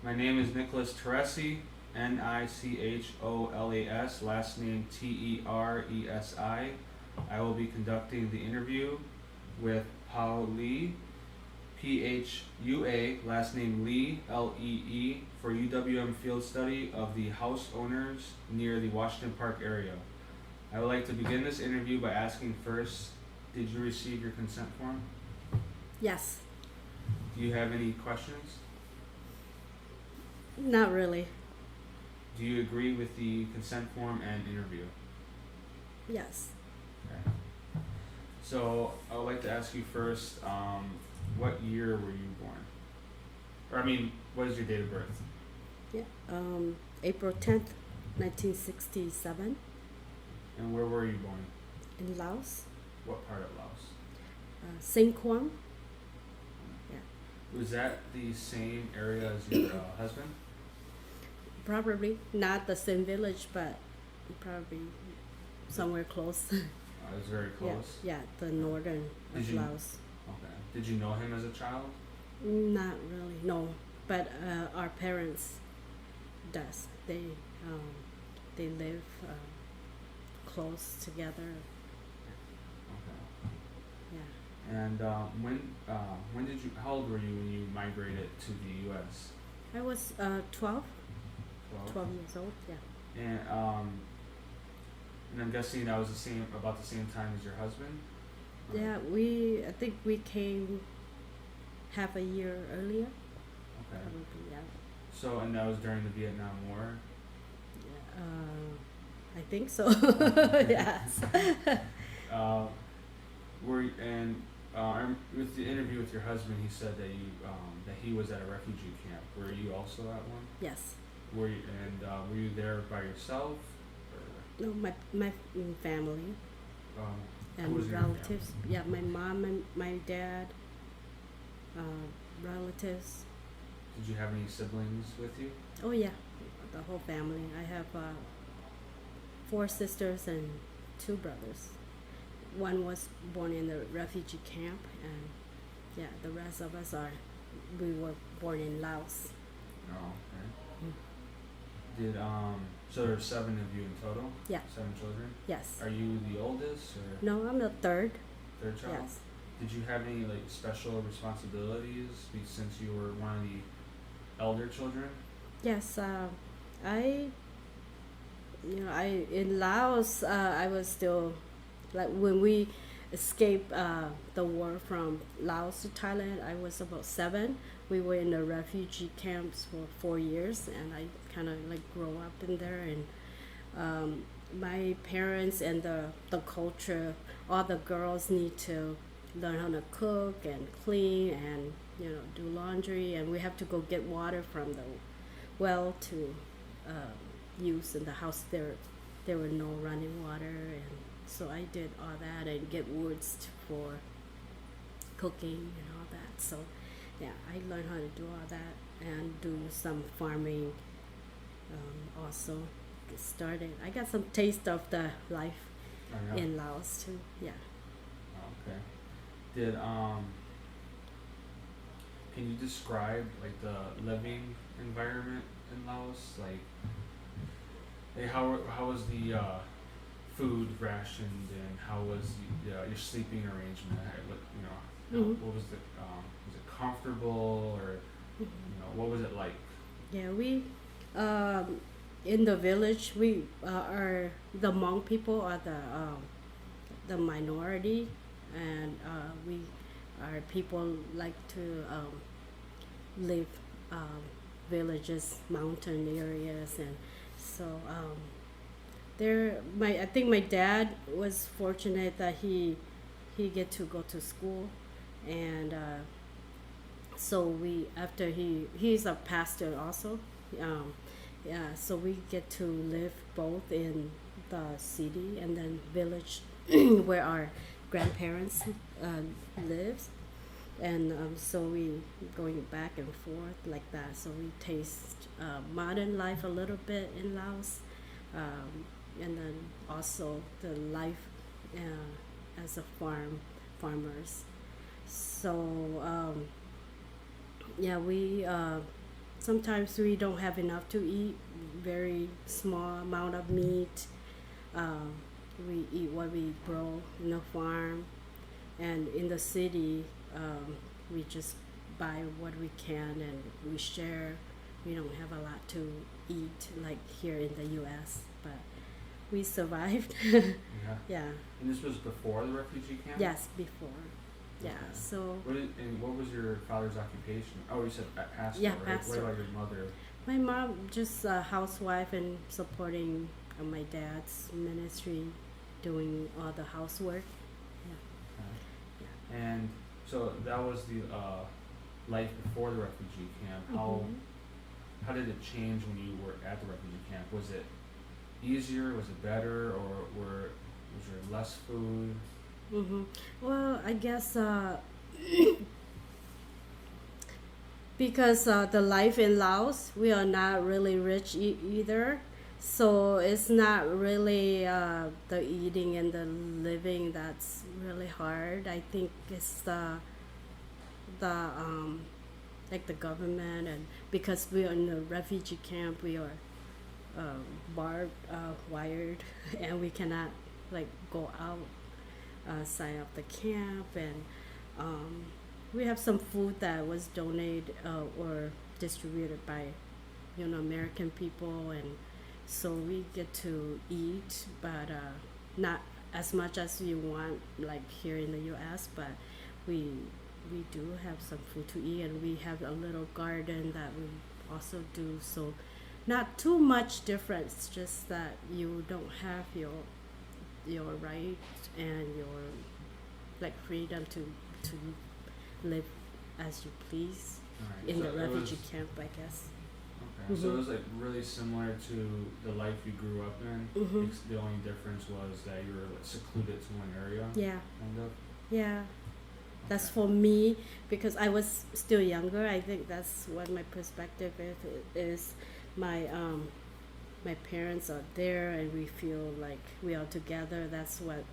My name is Nicholas Teresi, Nicholas, last name Teresi. I will be conducting the interview with Phua Lee, Phua, last name Lee, Lee, for UWM field study of the house owners near the Washington Park area. I would like to begin this interview by asking first, did you receive your consent form? Yes. Do you have any questions? Not really. Do you agree with the consent form and interview? Yes. Okay. So I would like to ask you first, what year were you born? Or what is your date of birth? Yeah. April 10th, 1967, And where were you born? in Laos. What part of Laos? Sing Quang. Was that the same area as your husband? Probably not the same village, but probably somewhere close. It was very close. Yeah, the northern Did of you- Laos. Okay. Did you know him as a child? Not really, no. But our parents does. They live close together. Okay. Yeah. And when did you? How old were you when you migrated to the U.S.? I was 12 12. years old. Yeah. And I'm guessing that was about the same time as your husband. Or- Yeah, I think we came half a year earlier. Okay. Probably, yeah. So and that was during the Vietnam War. I think so. Yes. Uh, with the interview with your husband, he said that he was at a refugee camp. Were you also at one? Yes. Were you there by yourself? No, my family Who was and your relatives. Yeah, my mom and my dad, relatives. Did you have any siblings with you? Oh yeah, the whole family. I have 4 sisters and 2 brothers. One was born in the refugee camp, and yeah, the rest of us we were born in Laos. Oh, okay. Did so there's 7 of you in total? Yeah. 7 children? Yes. Are you the oldest or No, I'm the third. third child? Yes. Did you have any special responsibilities since you were one of the elder children? Yes. I in Laos. I was still when we escaped the war from Laos to Thailand. I was about 7. We were in the refugee camps for 4 years, and I kind of grow up in there. And my parents and the culture, all the girls need to learn how to cook and clean and do laundry, and we have to go get water from the well to use in the house. There were no running water, and so I did all that and get woods for cooking and all that. So yeah, I learned how to do all that and do some farming. Also get started. I got some taste of the life Oh, yeah. in Laos too. Yeah. Okay. Did can you describe the living environment in Laos? How was the food rationed, and how was your sleeping arrangement? Mhm. What was was it comfortable, or what was it like? Yeah, we in the village we are the Hmong people are the minority, and we our people like to live villages, mountain areas, and so I think my dad was fortunate that he get to go to school, and so we after he's a pastor also. Yeah, so we get to live both in the city and then village where our grandparents lives, and so we going back and forth like that. So we taste modern life a little bit in Laos, and then also the life as a farmers. So yeah, we sometimes we don't have enough to eat, very small amount of meat. Um, we eat what we grow in the farm, and in the city, we just buy what we can and we share. We don't have a lot to eat like here in the U.S., but we survived. Yeah. Yeah. And this was before the refugee camp? Yes, before. Yeah. Okay. So And what was your father's occupation? Oh, you said pastor, yeah, right? pastor. What about your mother? My mom just a housewife and supporting my dad's ministry, doing all the housework. Okay. And so that was the life before the refugee camp. How did it change when you were at the refugee camp? Was it easier? Was it better? Or was there less food? Well, I guess because the life in Laos, we are not really rich either. So it's not really the eating and the living that's really hard. I think it's the like the government, and because we are in a refugee camp, we are wired, and we cannot like go outside of the camp, and we have some food that was donated or distributed by American people, and so we get to eat, but not as much as you want like here in the U.S., but we do have some food to eat, and we have a little garden that we also do, so not too much difference, just that you don't have your rights and your like freedom to live as you please Alright, in so the it refugee was- camp, I guess. Okay, so it was like really similar to the life you grew up in. The only difference was that you were like secluded to one area. Yeah, Kind of. yeah. That's Okay. for me, because I was still younger. I think that's what my perspective is. My parents are there, and we feel like we are together. That's what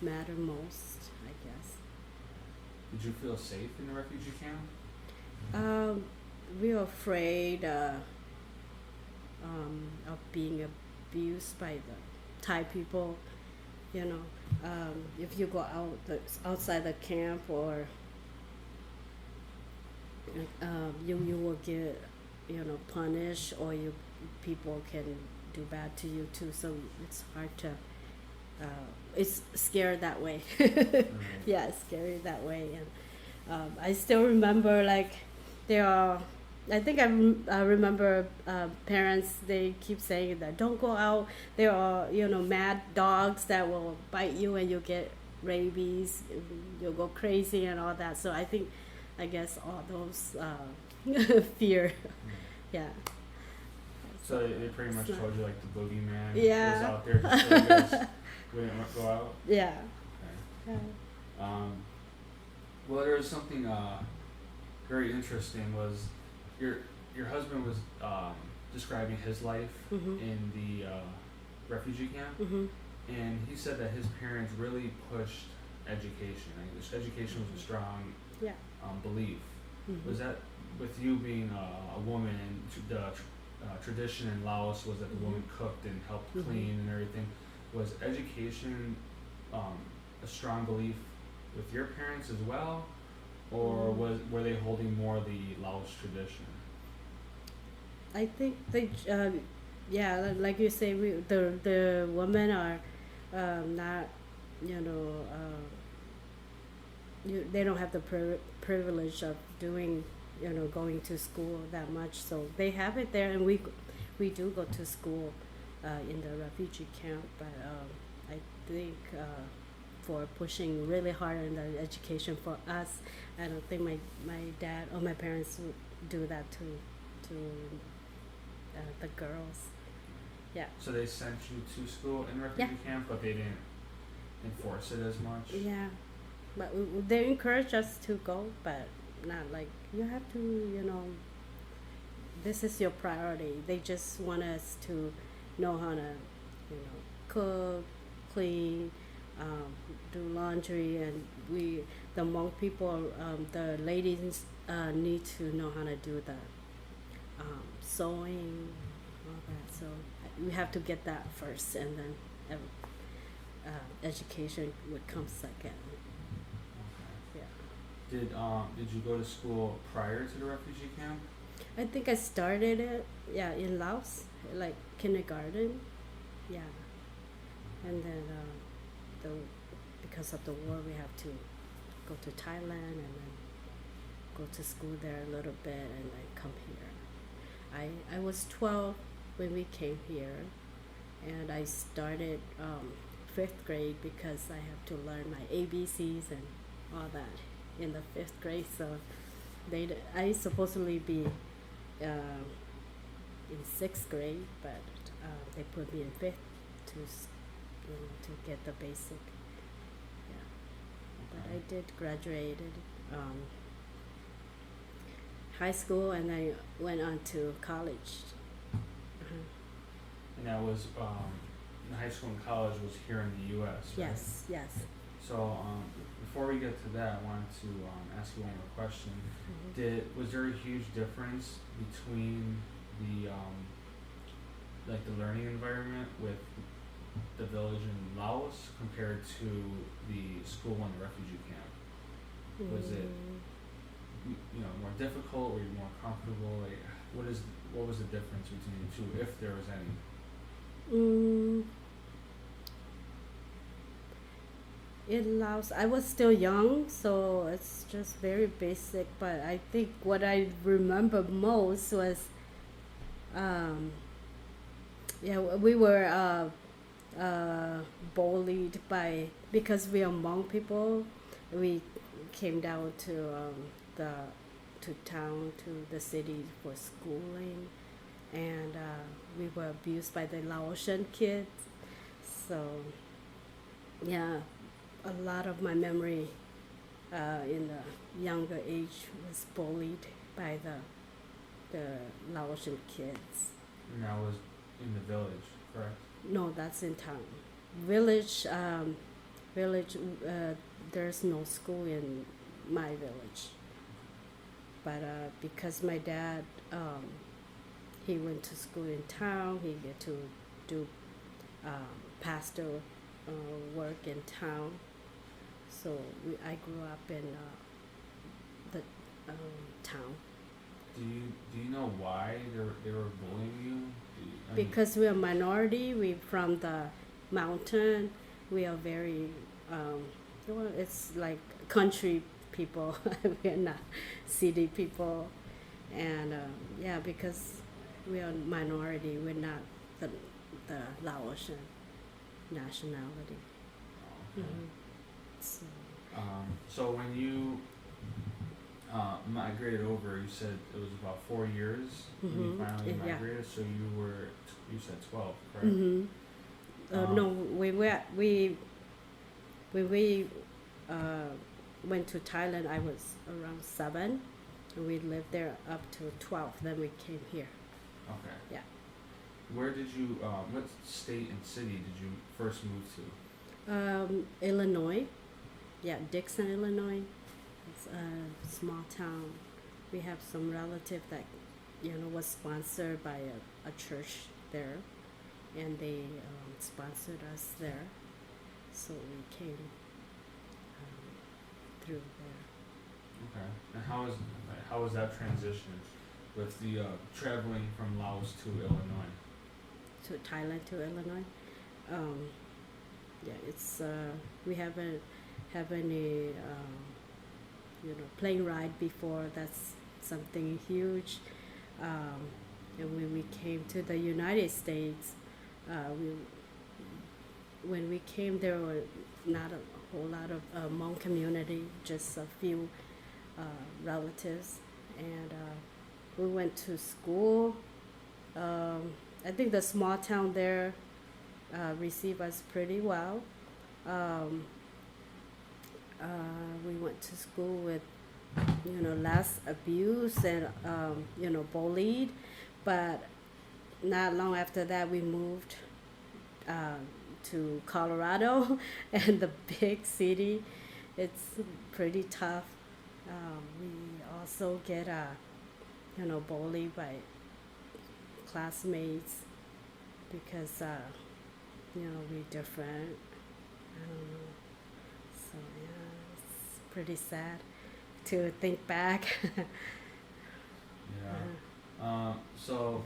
matter most, I guess. Did you feel safe in the refugee camp? We were afraid of being abused by the Thai people. If you go outside the camp, or you will get punished, or people can do bad to you too. So it's hard to. It's scary that way. Yeah, it's scary that way, and I still remember like there are. I think I remember parents. They keep saying that don't go out. There are mad dogs that will bite you, and you'll get rabies. You'll go crazy and all that. So I guess all those fear. Yeah. So they pretty much told you like the boogeyman Yeah. was out there just so you guys wouldn't go out? Yeah. Okay. Well, there was something very interesting. Was your husband was describing his life in the refugee camp, and he said that his parents really pushed education. I mean, education was a strong Yeah. belief. Was that with you being a woman, and the tradition in Laos was that the woman cooked and helped clean and everything? Was education a strong belief with your parents as well, or were they holding more the Laos tradition? I think they, yeah, like you say, the women are not, they don't have the privilege of doing, going to school that much. So they have it there, and we do go to school in the refugee camp. But I think for pushing really hard on the education for us, I don't think my dad or my parents would do that to the girls. Yeah. So they sent you to school in refugee camp, but they didn't enforce it as much? Yeah, but they encourage us to go, but not like you have to, this is your priority. They just want us to know how to, cook, clean, do laundry, and the Hmong people, the ladies need to know how to do sewing, all that. So we have to get that first, and then education would come second. Okay. Yeah. Did you go to school prior to the refugee camp? I think I started it, yeah, in Laos, like kindergarten, yeah, and then the because of the war, we have to go to Thailand and then go to school there a little bit and then come here. I was 12 when we came here, and I started fifth grade because I have to learn my ABCs and all that in the fifth grade. So I supposedly be in sixth grade, but they put me in fifth to to get the basic. Yeah, but I did graduated high school, and I went on to college. Uh-huh. And that was high school and college was here in the U.S. Right? Yes, yes. So before we get to that, I wanted to ask you one more question. Mhm. Was there a huge difference between the like the learning environment with the village in Laos compared to the school in the refugee camp? Was it more difficult? Were you more comfortable? Like what was the difference between the two, if there was any? It allows. I was still young, so it's just very basic. But I think what I remember most was, yeah, we were bullied by because we are Hmong people. We came down to the to town to the city for schooling, and we were abused by the Laotian kids. So yeah, a lot of my memory in the younger age was bullied by the Laotian kids. And that was in the village, correct? No, that's in town. Village, village. There's no school in my village. But because my dad, he went to school in town. He get to do pastor work in town. So I grew up in the town. Do you know why they were bullying you? Because we are minority, we from the mountain. We are very, well, it's like country people. We are not city people, and yeah, because we are minority, we're not the Laotian nationality. Okay. So, So when you migrated over, you said it was about 4 years when you finally yeah. migrated. So you said 12, correct? No, we when we went to Thailand, I was around 7, and we lived there up to 12. Then we came here. Okay. Yeah. Where did you? What state and city did you first move to? Illinois. Yeah, Dixon, Illinois. It's a small town. We have some relative that was sponsored by a church there, and they sponsored us there. So we came through there. Okay. And how was that transition with the traveling from Laos to Illinois? To Thailand to Illinois. Yeah, it's we haven't have any plane ride before. That's something huge. And when we came to the United States, when we came, there were not a whole lot of Hmong community, just a few relatives, and we went to school. I think the small town there received us pretty well. We went to school with less abuse and bullied, but not long after that we moved to Colorado and the big city. It's pretty tough. We also get bullied by classmates because you know we're different. I don't know. So yeah, it's pretty sad to think back. Yeah. So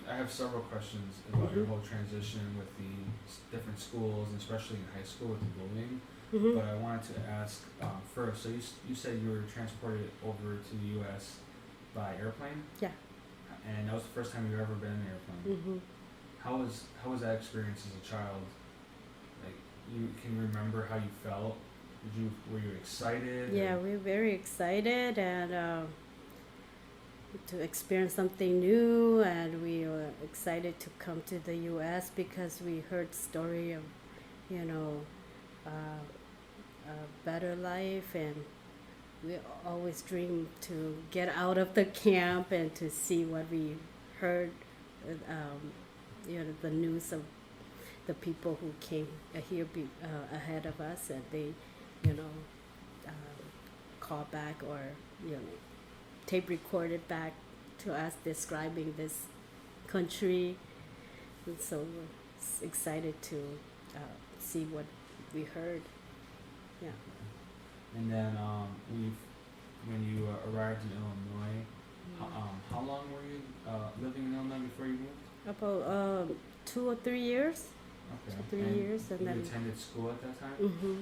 I have several questions about your whole transition with the different schools, and especially in high school with the bullying. Mm-hmm. But I wanted to ask first. So you said you were transported over to the U.S. by airplane. Yeah. And that was the first time you've ever been in an airplane. Mm-hmm. How was that experience as a child? Like, can you remember how you felt? Were you excited? Yeah, we're very excited and to experience something new, and we were excited to come to the U.S. because we heard story of, you know, a better life, and we always dream to get out of the camp and to see what we heard, you know, the news of the people who came ahead of us, and they, you know, call back or, you know, tape recorded back to us describing this country. And so we're excited to see what we heard. Yeah. And then when you arrived in Illinois, how long were you living in Illinois before you moved? About 2 or 3 years. Okay. 2 or 3 years, and you then. attended school at that time? Mm-hmm.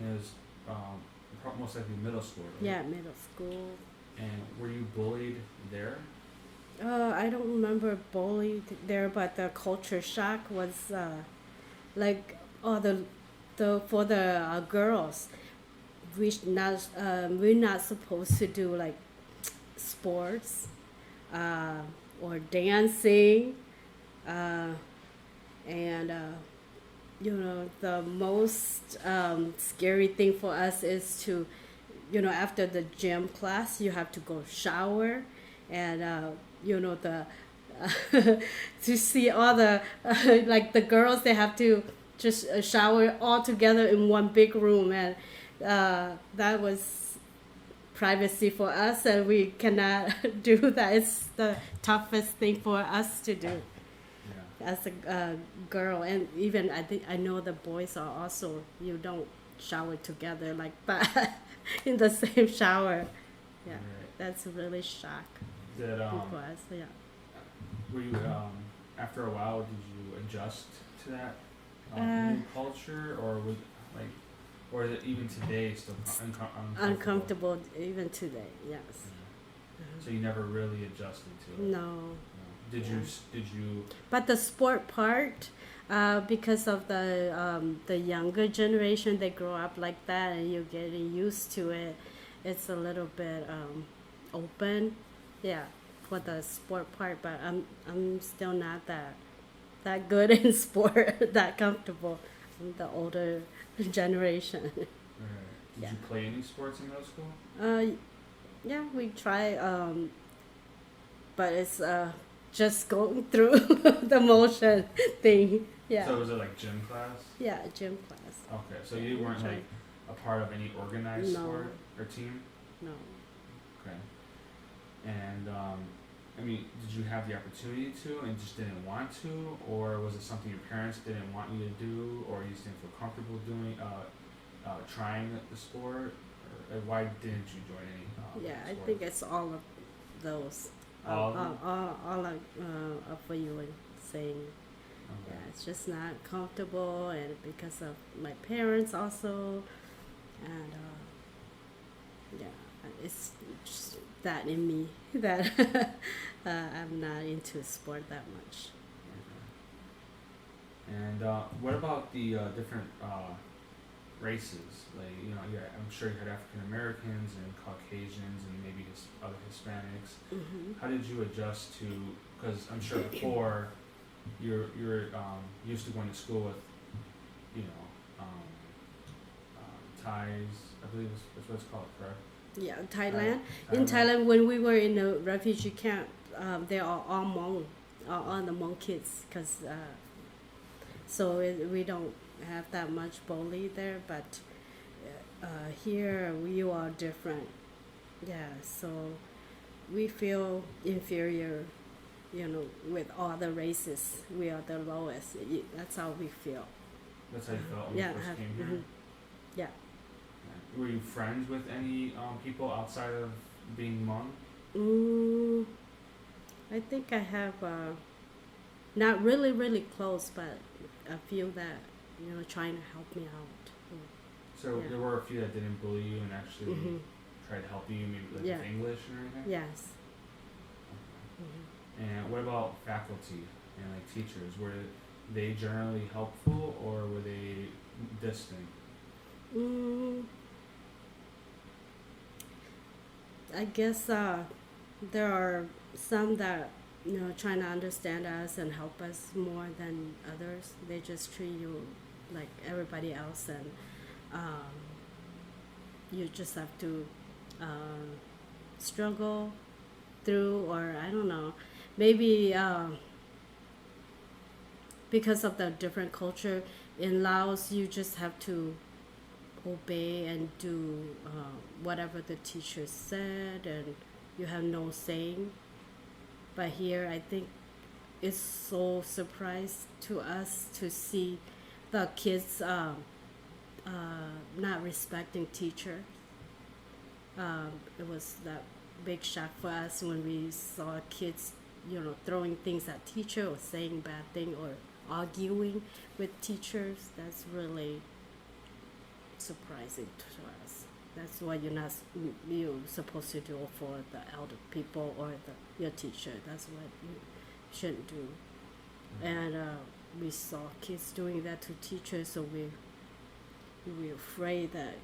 And it was most likely middle school, right? Yeah, middle school. And were you bullied there? I don't remember bullied there, but the culture shock was like for the girls, we're not supposed to do like sports or dancing, and you know the most scary thing for us is to, you know, after the gym class you have to go shower, and you know the to see all the like the girls, they have to just shower all together in one big room, and that was privacy for us, and we cannot do that. It's the toughest thing for us to do as a girl. And even I know the boys are also, you don't shower together like that in the same shower. Yeah, Right. that's really shock Did for us. Yeah. were you after a while did you adjust to that new culture, or was like, or is it even today still Uncomfortable even today. Yes. So you never really adjusted to it. No. Did you? But the sport part, because of the younger generation, they grow up like that, and you're getting used to it. It's a little bit open, yeah, for the sport part. But I'm still not that good in sport, that comfortable. I'm the older generation. Did Yeah. you play any sports in middle school? Yeah, we try, but it's just going through the motion thing. Yeah. So was it like gym class? Yeah, gym class. Okay, so you weren't Try. like a part of any organized No. sport or team? No. Okay. And I mean, did you have the opportunity to and just didn't want to, or was it something your parents didn't want you to do, or you just didn't feel comfortable doing, trying the sport, or why didn't you join any? Yeah, I sports? think it's all of those. All of them? All of what you were saying. Okay. Yeah, it's just not comfortable, and because of my parents also, and yeah, it's just that in me that I'm not into sport that much. And what about the different races? Like, you know, yeah, I'm sure you had African Americans and Caucasians and maybe other Hispanics. Mm-hmm. How did you adjust to? Because I'm sure before you're used to going to school with, you know, Thais. I believe that's what it's called, correct? Yeah, Thailand. In Thailand, when we were in the refugee camp, they are all Hmong, all the Hmong kids, because we don't have that much bully there, but here you are different. Yeah, so we feel inferior with all the races, we are the lowest. That's how we feel. That's how you felt when Yeah, you first came here? mhm. Yeah. Yeah. Were you friends with any people outside of being Hmong? Mm, I think I have not really, really close, but a few that trying to help me out. So Yeah. there were a few that didn't bully you and actually Hmm. tried to help you, maybe like Yeah. with English and everything? Yes. Okay. Hmm. And what about faculty and like teachers? Were they generally helpful or were they distant? Mm, I guess there are some that trying to understand us and help us more than others. They just treat you like everybody else, and um, you just have to struggle through, or I don't know, maybe because of the different culture in Laos, you just have to obey and do whatever the teacher said, and you have no saying. But here, I think it's so surprised to us to see the kids not respecting teacher. It was that big shock for us when we saw kids, throwing things at teacher or saying bad thing or arguing with teachers. That's really surprising to us. That's what you're supposed to do for the elder people or your teacher. That's what you shouldn't do. And we saw kids doing that to teachers, so we're afraid that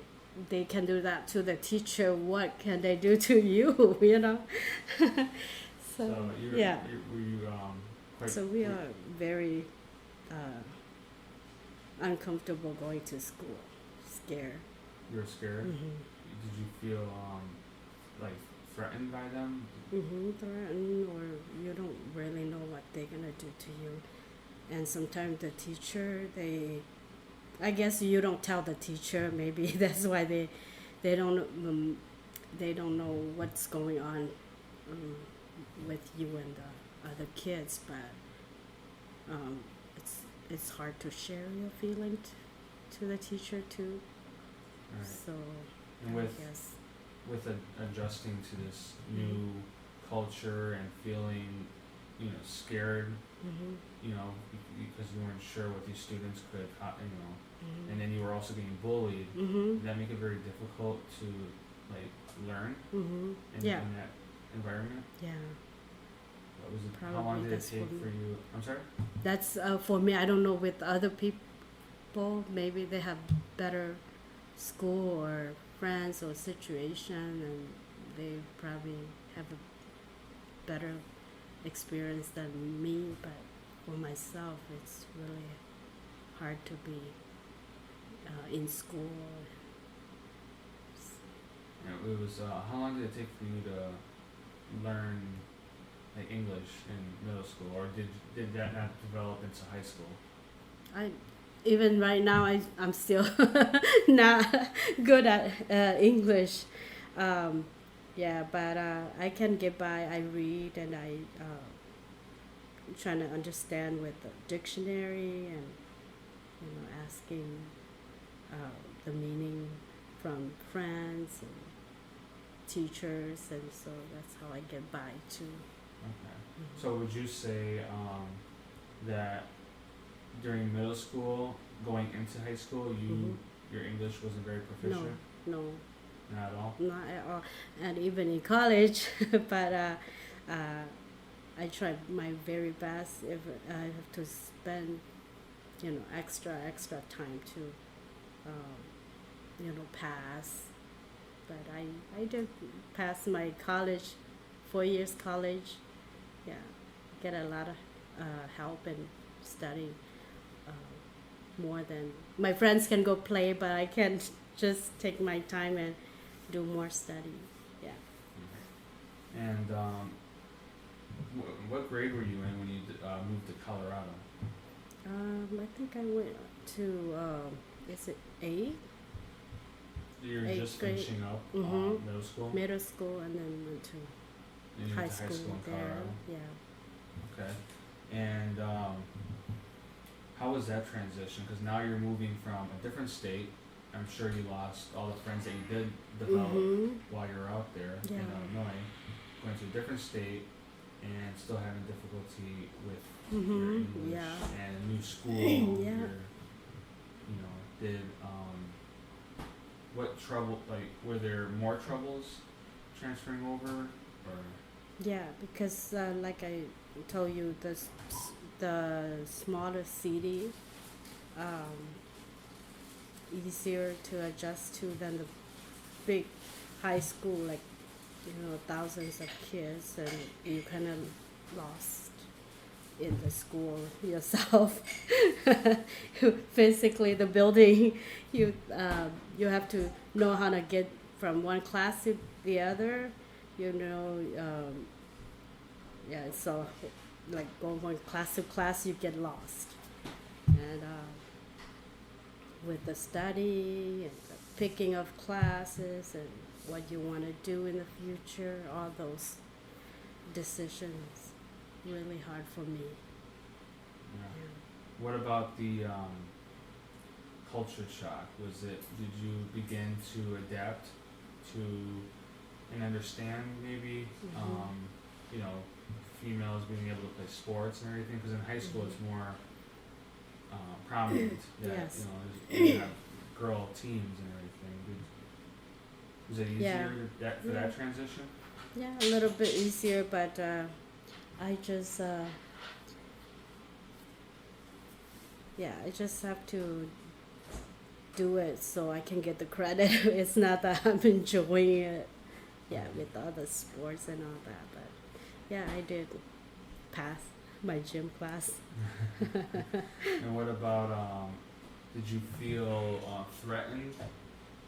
they can do that to the teacher. What can they do to you? So yeah. Were you quite? So we are very uncomfortable going to school, scared. You were scared. Mhm. Did you feel like threatened by them? Threatened, or you don't really know what they're gonna do to you. And sometimes the teacher, I guess you don't tell the teacher. Maybe that's why they don't know what's going on with you and the other kids. But it's hard to share your feelings to the teacher too. Right. So And I with guess. adjusting to this new culture and feeling, scared, Mhm. because you weren't sure what these students could, Mhm. and then you were also getting bullied. Mhm. Did that make it very difficult to like learn Mhm. in, Yeah. in that environment? Yeah. What was it? How Probably long did it that's take for for you? I'm sorry. That's for me. I don't know with other people. Maybe they have better school or friends or situation, and they probably have a better experience than me. But for myself, it's really hard to be in school. It was. How long did it take for you to learn like English in middle school, or did that not develop into high school? I even right now I'm still not good at English. Yeah, but I can get by. I read and I trying to understand with the dictionary, and asking the meaning from friends and teachers, and so that's how I get by too. Okay. So would you say that during middle school, going into high school, your English wasn't very proficient? No, Not at all? not at all. And even in college, but I tried my very best. If I have to spend, extra time to, pass. But I did pass my college, 4 years college. Yeah, get a lot of help and study more than my friends can go play, but I can just take my time and do more study. Yeah. And what grade were you in when you moved to Colorado? I think I went to is it 8th? You were Eighth just grade. finishing up Mhm. middle school? Middle school, and then went to Then you high went to school in there. Colorado? Yeah. Okay. And how was that transition? Because now you're moving from a different state. I'm sure you lost all the friends that you did develop while you were out there in Yeah. Illinois, going to a different state and still having difficulty with your English Yeah. and new school. Yeah. Did what trouble, like, were there more troubles transferring over, or? Yeah, because like I told you, the smaller city, easier to adjust to than the big high school, like, thousands of kids, and you kind of lost in the school yourself. Physically, the building, you have to know how to get from one class to the other. Yeah, so like going from class to class, you get lost, and with the study and the picking of classes and what you want to do in the future, all those decisions really hard for me. Yeah. What about the culture shock? Did you begin to adapt to and understand maybe, females being able to play sports and everything? Because in high school it's more prominent that, Yes. you have girl teams and everything. Was it easier Yeah. for that transition? Yeah, a little bit easier, but I just I just have to do it so I can get the credit. It's not that I'm enjoying it, with all the sports and all that, but yeah, I did pass my gym class. And what about, did you feel threatened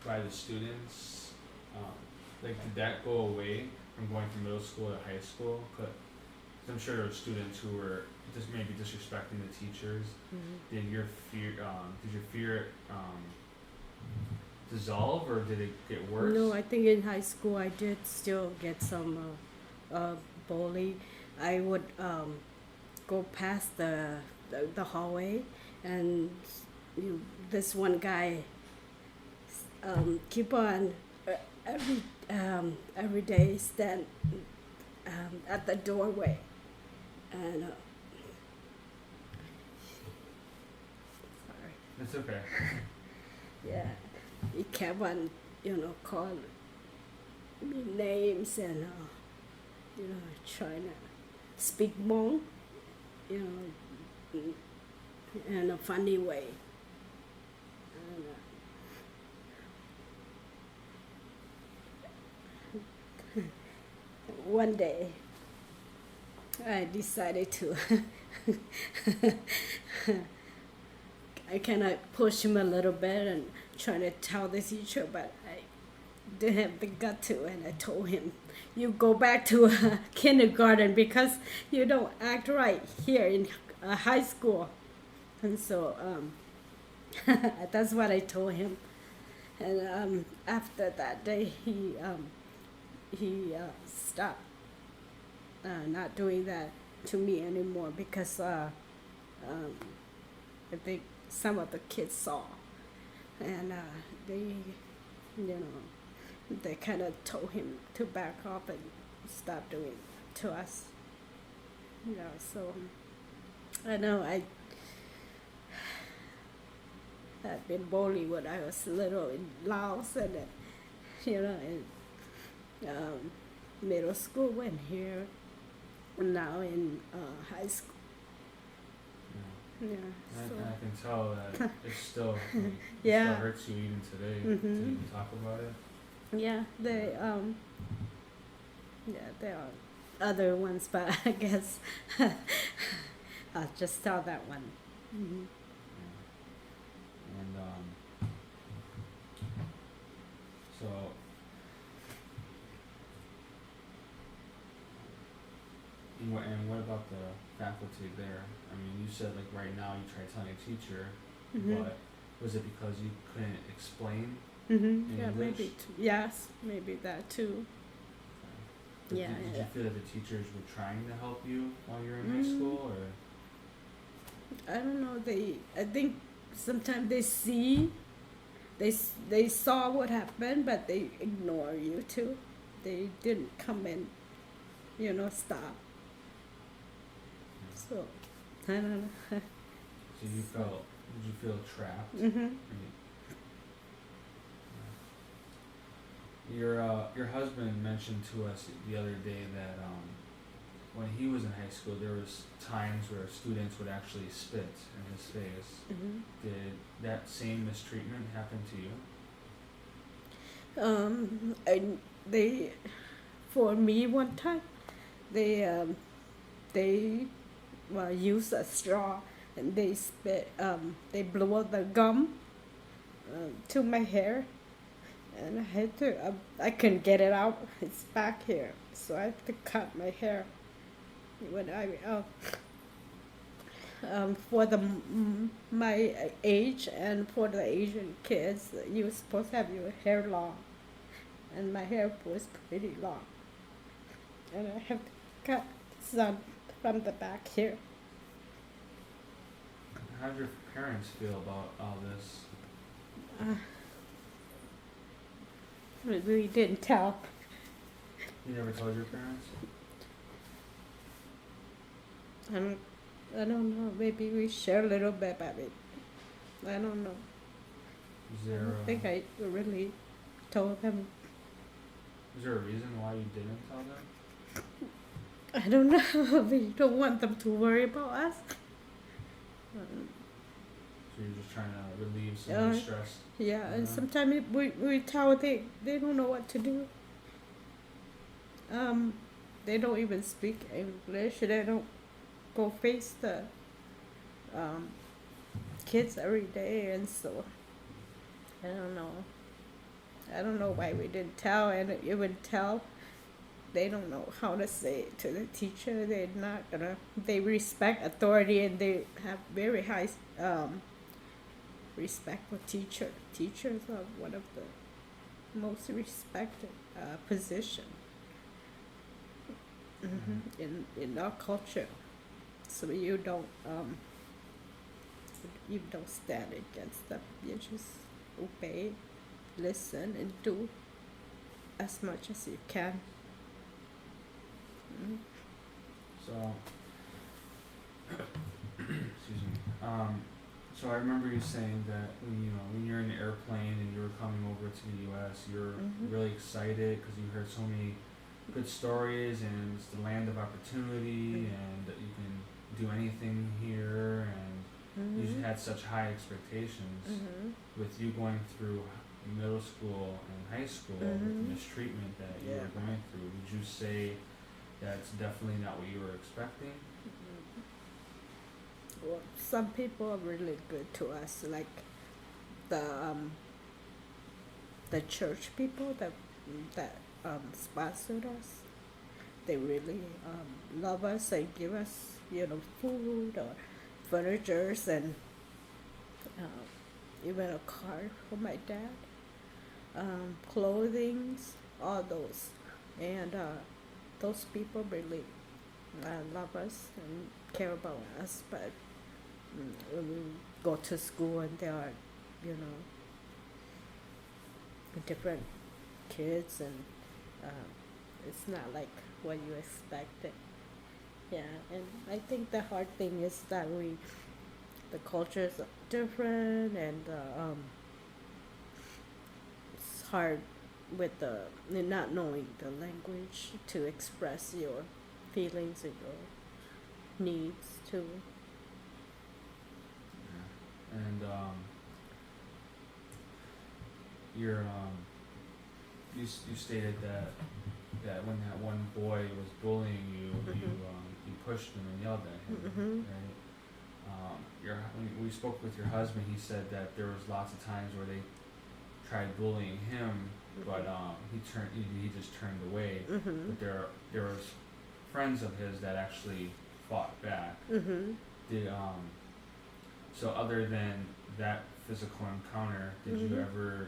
by the students? Did that go away from going from middle school to high school? 'Cause I'm sure there were students who were just maybe disrespecting the teachers. Did your fear dissolve, or did it get worse? No, I think in high school I did still get some bully. I would go past the hallway, and this one guy keep on every day stand at the doorway, and sorry. It's okay. Yeah, he kept on, calling me names and, trying to speak Hmong, in a funny way. And, one day, I decided to I kind of pushed him a little bit and trying to tell the teacher, but I didn't have the gut to, and I told him, "You go back to kindergarten because you don't act right here in high school." And so that's what I told him. And after that day, he stopped not doing that to me anymore, because I think some of the kids saw, and they kind of told him to back off and stop doing it to us. So I know I've been bullied when I was little in Laos, and in middle school, and here now in high school. Yeah, so. I can tell that it still Yeah. still hurts you even today to even talk about it. Yeah, there are other ones, but I guess I'll just tell that one. Mm-hmm. And so and what about the faculty there? I mean, you said, like, right now you try telling a teacher, but was it because you couldn't explain in Yeah, English? maybe yes, maybe that too. But Yeah, did you yeah. feel that the teachers were trying to help you while you were in high school, or? I don't know. I think sometimes they saw what happened, but they ignore you too. They didn't come and stop. So I don't know. So did you feel trapped? Mhm. Your husband mentioned to us the other day that when he was in high school, there was times where students would actually spit in his face. Mhm. Did that same mistreatment happen to you? And they, for me, one time, they they use a straw and they spit. They blow the gum to my hair, and I had to. I couldn't get it out. It's back here, so I had to cut my hair. When I for my age and for the Asian kids, you were supposed to have your hair long, and my hair was pretty long, and I have to cut some from the back here. How did your parents feel about all this? Uh, we didn't tell. You never told your parents? I don't, I don't know. Maybe we share a little bit about it. I don't know. Is I there don't think I really told them. is there a reason why you didn't tell them? I don't know. We don't want them to worry about us. So you're just trying to relieve some of the stress? Yeah, and Uh-huh. sometimes we tell they don't know what to do. They don't even speak English. They don't go face the um, kids every day, and so I don't know. I don't know why we didn't tell, and even tell, they don't know how to say it to the teacher. They're not gonna. They respect authority, and they have very high respect for teacher. Teachers are one of the most respected position in our culture. So you don't stand against them. You just obey, listen, and do as much as you can. Mhm. So, excuse me. So I remember you saying that when you're in the airplane and you were coming over to the U.S., you're really excited because you heard so many good stories and it's the land of opportunity and that you can do anything here and you just had such high expectations. With you going through middle school and high school with the mistreatment that you were going through, would you say that's definitely not what you were expecting? Well, some people are really good to us, like the church people that sponsored us. They really love us and give us food or furnitures and even a car for my dad, clothings, all those, and those people really love us and care about us. But when we go to school and there are, different kids and it's not like what you expected. Yeah, and I think the hard thing is that the cultures are different and it's hard with the not knowing the language to express your feelings and your needs too. Yeah. And you stated that when that one boy was bullying you, you pushed him and yelled at him, right? When we spoke with your husband, he said that there was lots of times where they tried bullying him, but he just turned away. But there was friends of his that actually fought back. Did so other than that physical encounter, did you ever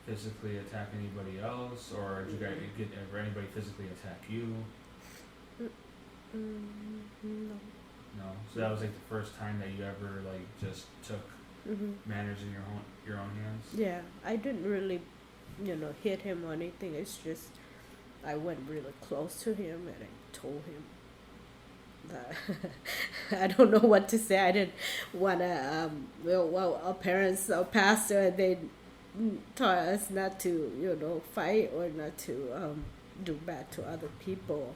physically attack anybody else, or did you guys get ever anybody physically attack you? No. No. So that was like the first time that you ever like just took matters in your own hands. Yeah, I didn't really, hit him or anything. It's just I went really close to him and I told him that I don't know what to say. I didn't wanna. Our parents, our pastor, they taught us not to, fight or not to do bad to other people.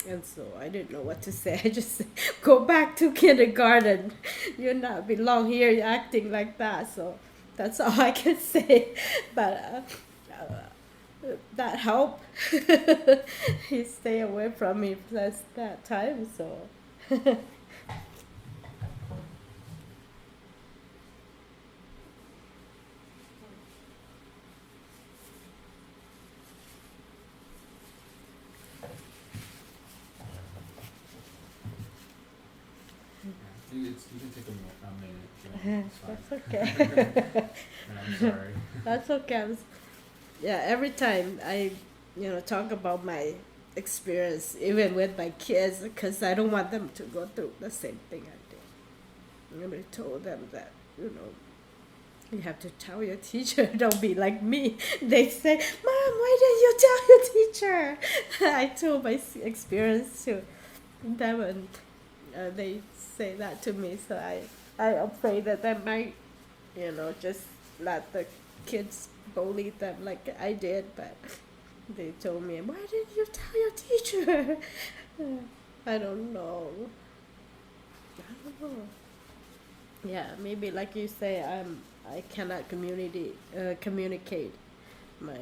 And so I didn't know what to say. I just said, go back to kindergarten. You're not belong here. You're acting like that. So that's all I can say. But that helped. He stayed away from me plus that time. So You can take a minute. It's fine. that's okay. And I'm sorry. That's okay. Yeah, every time I, talk about my experience, even with my kids, because I don't want them to go through the same thing I did. And I told them that, you have to tell your teacher. Don't be like me. They say, Mom, why didn't you tell your teacher? I told my experience to them, and they say that to me. So I'm afraid that they might, just let the kids bully them like I did. But they told me, why didn't you tell your teacher? I don't know. Yeah, maybe like you say, I cannot communicate my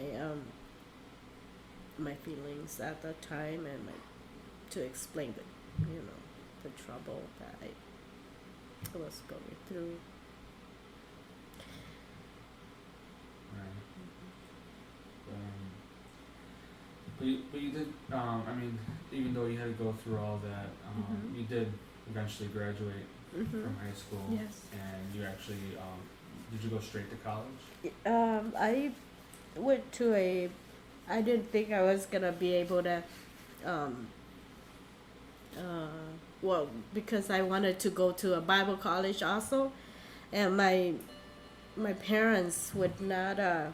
my feelings at that time, and to explain the trouble that I was going through. Right. But you did. I mean, even though you had to go through all that, you did eventually graduate from high school. Yes. And you actually did you go straight to college? I went to I didn't think I was gonna be able to, well, because I wanted to go to a Bible college also, and my parents would not. This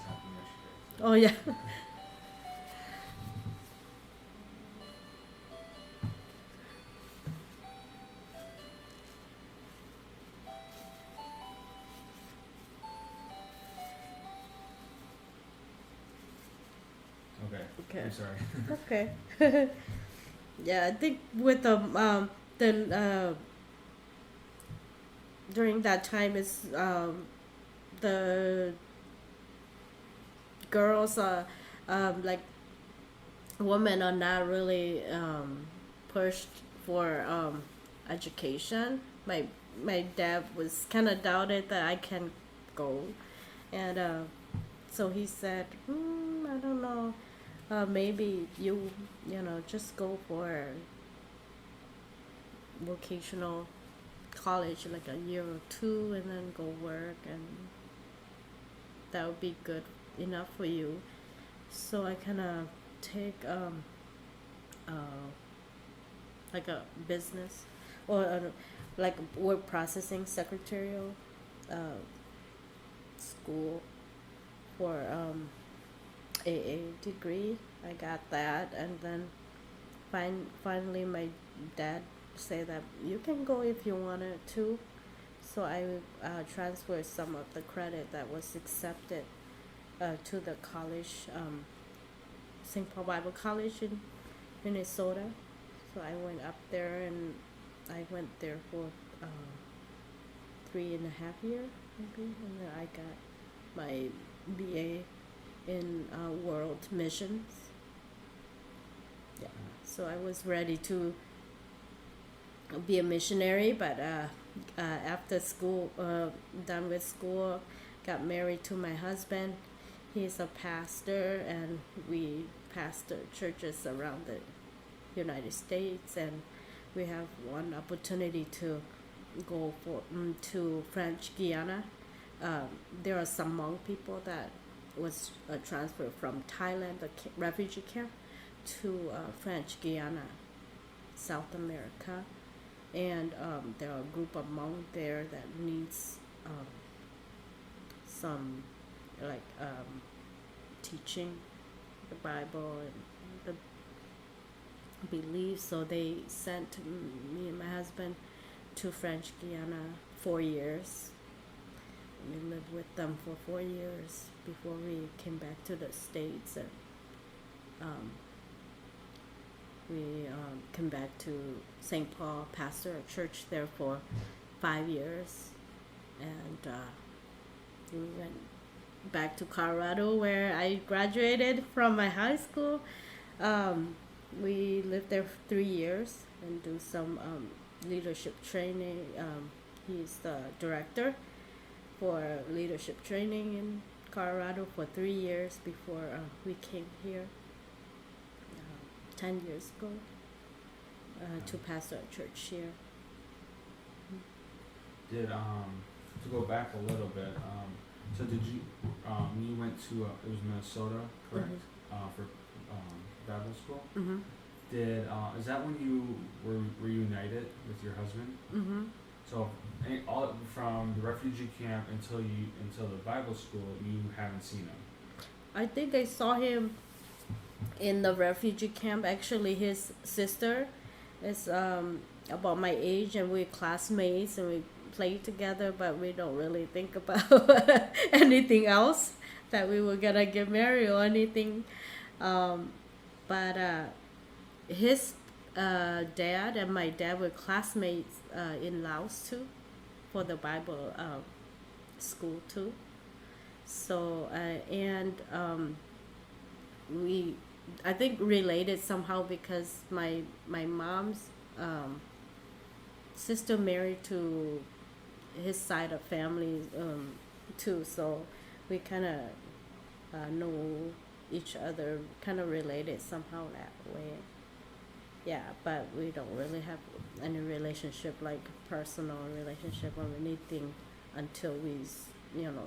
happened yesterday. Oh yeah. Okay. Okay. I'm sorry. Okay. Yeah, I think with during that time is the girls are like women are not really pushed for education. My dad was kind of doubted that I can go, and so he said, I don't know, maybe just go for vocational college like a year or two and then go work, and that would be good enough for you. So I kind of take like a business or like word processing secretarial school for AA degree. I got that, and then finally my dad said that you can go if you wanted to. So I transferred some of the credit that was accepted to the college, St. Paul Bible College in Minnesota. So I went up there, and I went there for 3.5 years maybe, and then I got my BA in world missions. Yeah, so I was ready to be a missionary, but after school, done with school, got married to my husband. He's a pastor, and we pastor churches around the United States, and we have one opportunity to go for to French Guiana. Um, there are some Hmong people that was transferred from Thailand, the refugee camp, to French Guiana, South America, and there are a group of Hmong there that needs some like teaching the Bible and the beliefs. So they sent me and my husband to French Guiana 4 years. We lived with them for 4 years before we came back to the States, and um, we came back to St. Paul, pastor a church there for 5 years, and we went back to Colorado where I graduated from my high school. We lived there for 3 years and do some leadership training. He's the director for leadership training in Colorado for 3 years before we came here 10 years ago to pastor a church here. Did to go back a little bit, so did you you went to it was Minnesota, correct? For Bible school. Mm-hmm. Did is that when you were reunited with your husband? Mm-hmm. So all from the refugee camp until the Bible school, you haven't seen him. I think I saw him in the refugee camp. Actually, his sister is about my age, and we're classmates, and we play together, but we don't really think about anything else, that we were gonna get married or anything. But his dad and my dad were classmates in Laos too, for the Bible school too. So and we, I think, related somehow because my mom's sister married to his side of family too. So we kind of know each other, kind of related somehow that way. Yeah, but we don't really have any relationship, like personal relationship or anything, until we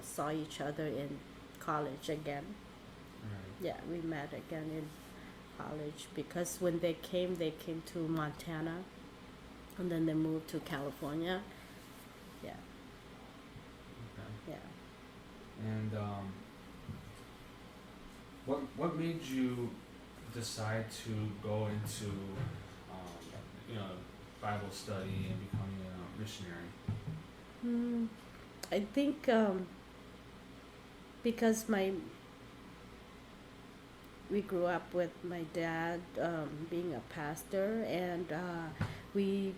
saw each other in college again. Right. Yeah, we met again in college because when they came to Montana, and then they moved to California. Yeah. Okay. Yeah. And what made you decide to go into Bible study and becoming a missionary? I think because we grew up with my dad being a pastor, and we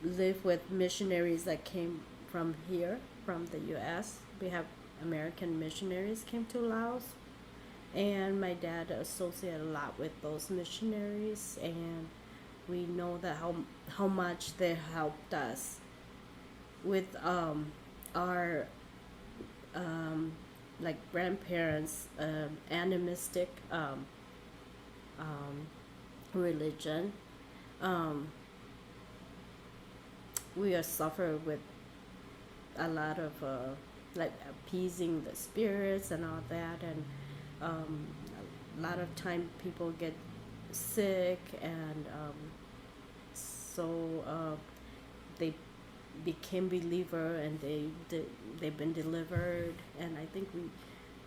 lived with missionaries that came from here, from the U.S. We have American missionaries came to Laos, and my dad associated a lot with those missionaries, and we know that how much they helped us with our like grandparents' animistic religion. We are suffer with a lot of like appeasing the spirits and all that, and a lot of time people get sick, and so they became believer, and they've been delivered, and I think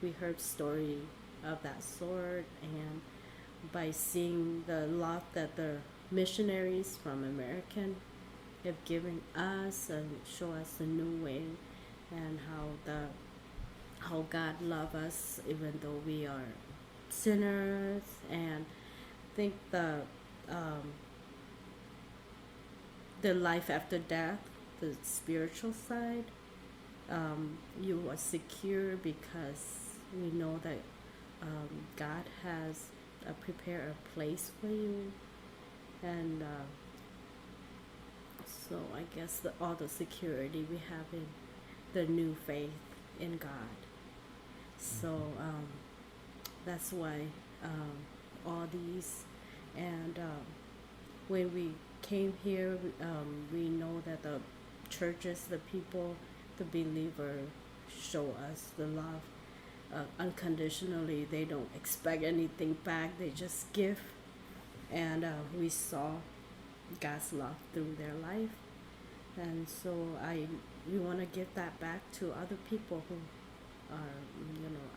we heard story of that sort, and by seeing the love that the missionaries from American have given us and show us a new way, and how God love us even though we are sinners, and I think the life after death, the spiritual side, you are secure because we know that God has prepared a place for you, and so I guess all the security we have in the new faith in God. So that's why all these, and when we came here, we know that the churches, the people, the believer show us the love unconditionally. They don't expect anything back. They just give, and we saw God's love through their life, and so we want to give that back to other people who are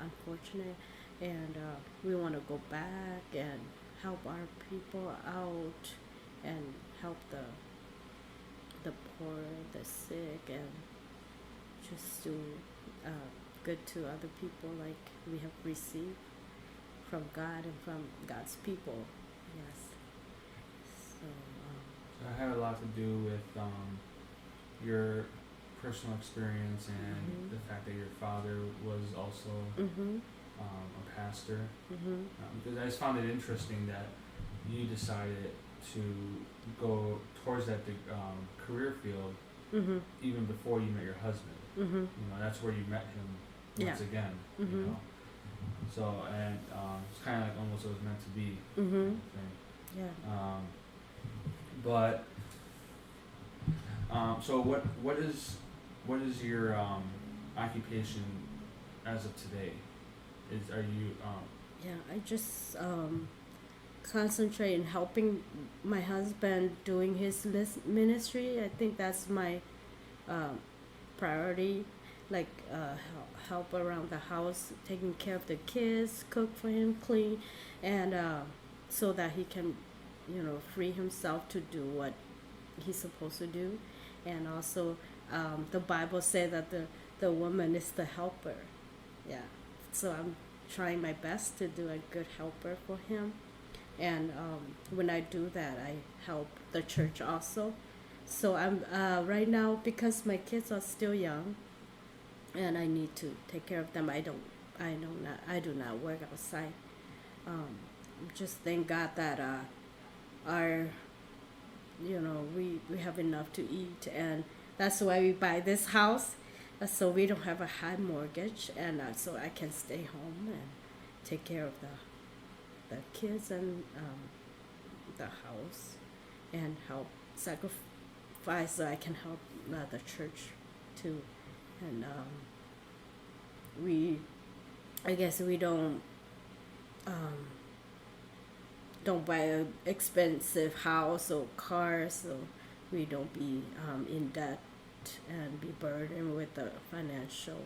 unfortunate, and we want to go back and help our people out and help the poor, the sick, and just do good to other people like we have received from God and from God's people. Yes. So. So it had a lot to do with your personal experience and the fact that your father was also a pastor. Because I just found it interesting that you decided to go towards that career field even before you met your husband. You know, that's where you met him once again. You know, so and it's kind of like almost it was meant to be. Kind of thing. Yeah. But so what is your occupation as of today? Are you Yeah, I just concentrate in helping my husband doing his ministry. I think that's my priority. Like help around the house, taking care of the kids, cook for him, clean, and so that he can, free himself to do what he's supposed to do. And also, the Bible says that the woman is the helper. Yeah, so I'm trying my best to do a good helper for him. And when I do that, I help the church also. So I'm right now, because my kids are still young, and I need to take care of them. I do not work outside. Just thank God that our we have enough to eat, and that's why we buy this house, so we don't have a high mortgage, and so I can stay home and take care of the kids and the house, and help sacrifice so I can help the church too. And I guess we don't buy an expensive house or car, so we don't be in debt and be burdened with the financial.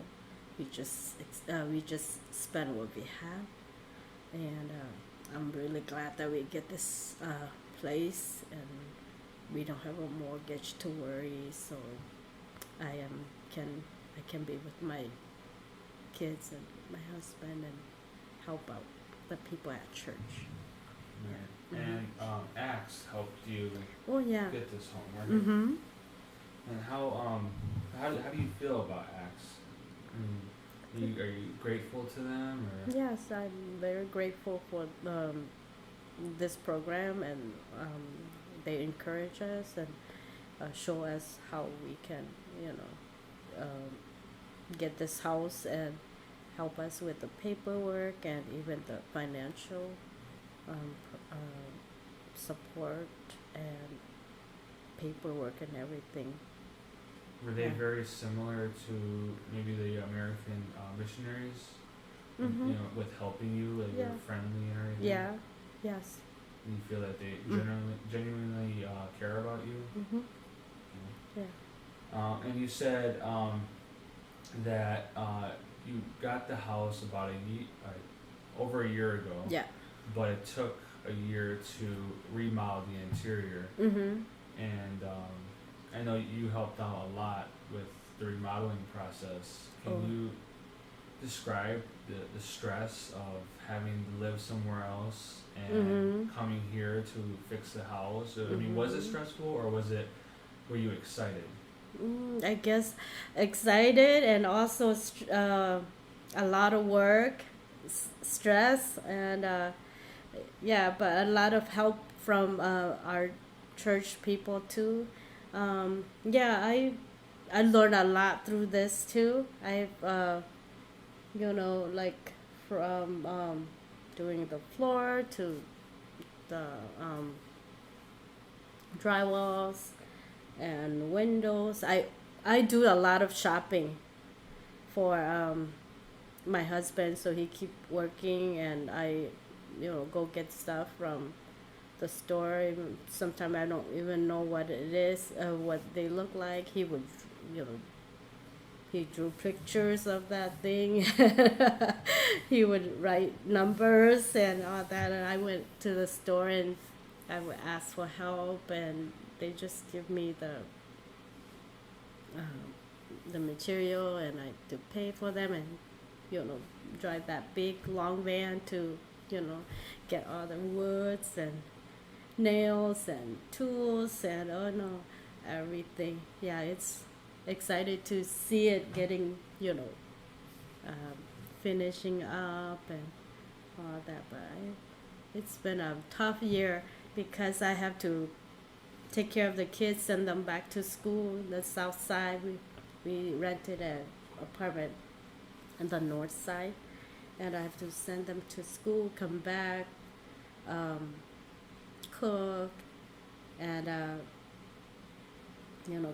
We just spend what we have, and I'm really glad that we get this place, and we don't have a mortgage to worry. So I can be with my kids and my husband and help out the people at church. right. And Acts helped you Oh yeah. get this home, right? And how do you feel about Acts? I mean, are you grateful to them, or? Yes, I'm very grateful for this program, and they encourage us and show us how we can, get this house, and help us with the paperwork and even the financial support and paperwork and everything. Were they Yeah. very similar to maybe the American missionaries? You know, with helping you, like they Yeah. were friendly and everything. Yeah. Yes. And you feel that they genuinely care about you. Yeah. And you said that you got the house about over a year ago. Yeah. But it took a year to remodel the interior. And I know you helped out a lot with the remodeling process. Can you describe the stress of having to live somewhere else and coming here to fix the house? I mean, was it stressful, or were you excited? I guess excited, and also a lot of work, stress, and yeah, but a lot of help from our church people too. Yeah, I learned a lot through this too. I've like from doing the floor to the drywalls and windows. I do a lot of shopping for my husband, so he keep working, and I, go get stuff from the store. Sometimes I don't even know what it is, what they look like. He would, you know, he drew pictures of that thing. He would write numbers and all that, and I went to the store and I would ask for help, and they just give me the material, and I to pay for them, and drive that big long van to get all the woods and nails and tools and everything. Yeah, it's excited to see it getting finishing up and all that. But it's been a tough year because I have to take care of the kids, send them back to school. The south side, we rented an apartment on the north side, and I have to send them to school, come back, cook, and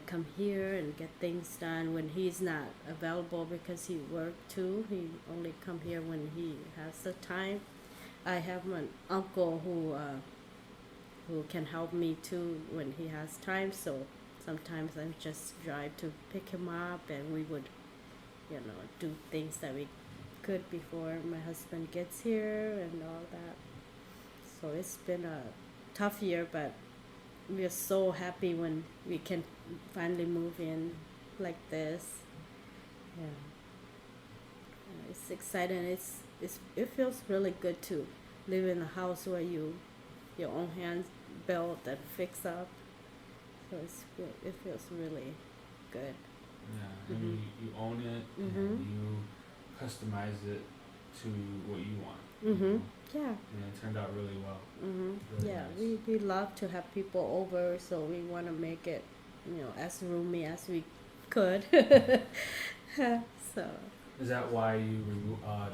come here and get things done when he's not available because he worked too. He only come here when he has the time. I have an uncle who can help me too when he has time. So sometimes I just drive to pick him up, and we would, do things that we could before my husband gets here and all that. So it's been a tough year, but we are so happy when we can finally move in like this. Yeah, it's exciting. It feels really good to live in a house where your own hands built and fix up. So it feels really good. Yeah, and you own it, Mhm. and you customize it to what you want. Mhm. Yeah. And it turned out really well. Mhm. Really Yeah, nice. we love to have people over, so we want to make it, as roomy as we could. So. Is that why you